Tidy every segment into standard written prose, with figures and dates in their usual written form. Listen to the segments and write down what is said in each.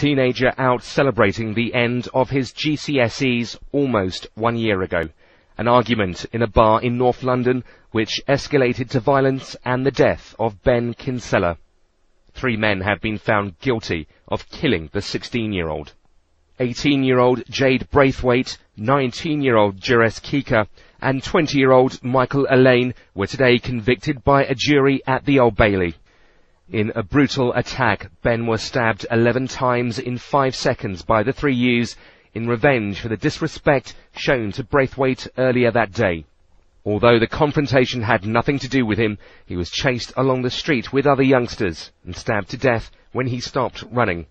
teenager out celebrating the end of his GCSEs almost 1 year ago. An argument in a bar in North London which escalated to violence and the death of Ben Kinsella. 3 men have been found guilty of killing the 16-year-old. 18-year-old Jade Braithwaite, 19-year-old Jures Kika and 20-year-old Michael Elaine were today convicted by a jury at the Old Bailey. In a brutal attack, Ben was stabbed 11 times in 5 seconds by the 3 youths in revenge for the disrespect shown to Braithwaite earlier that day. Although the confrontation had nothing to do with him, he was chased along the street with other youngsters and stabbed to death when he stopped running.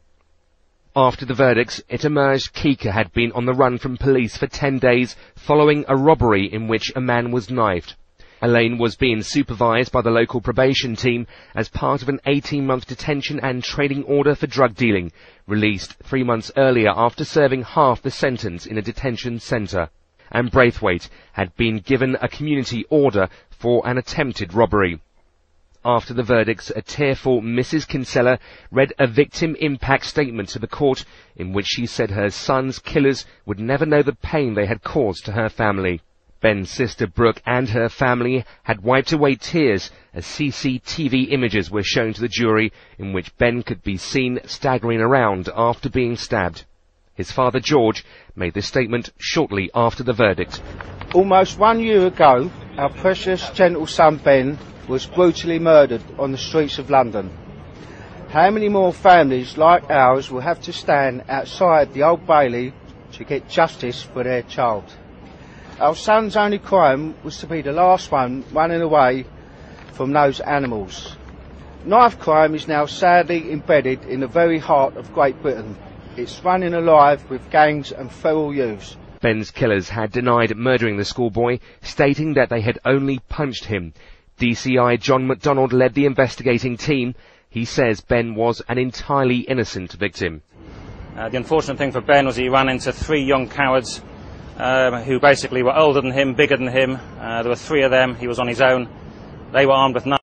After the verdicts, it emerged Kika had been on the run from police for 10 days following a robbery in which a man was knifed. Elaine was being supervised by the local probation team as part of an 18-month detention and training order for drug dealing, released 3 months earlier after serving half the sentence in a detention centre. And Braithwaite had been given a community order for an attempted robbery. After the verdicts, a tearful Mrs. Kinsella read a victim impact statement to the court in which she said her son's killers would never know the pain they had caused to her family. Ben's sister Brooke and her family had wiped away tears as CCTV images were shown to the jury in which Ben could be seen staggering around after being stabbed. His father George made this statement shortly after the verdict. Almost 1 year ago, our precious gentle son Ben was brutally murdered on the streets of London. How many more families like ours will have to stand outside the Old Bailey to get justice for their child? Our son's only crime was to be the last one running away from those animals. Knife crime is now sadly embedded in the very heart of Great Britain. It's running alive with gangs and feral youths. Ben's killers had denied murdering the schoolboy, stating that they had only punched him. DCI John MacDonald led the investigating team. He says Ben was an entirely innocent victim. The unfortunate thing for Ben was he ran into 3 young cowards who basically were older than him, bigger than him. There were 3 of them. He was on his own. They were armed with knives.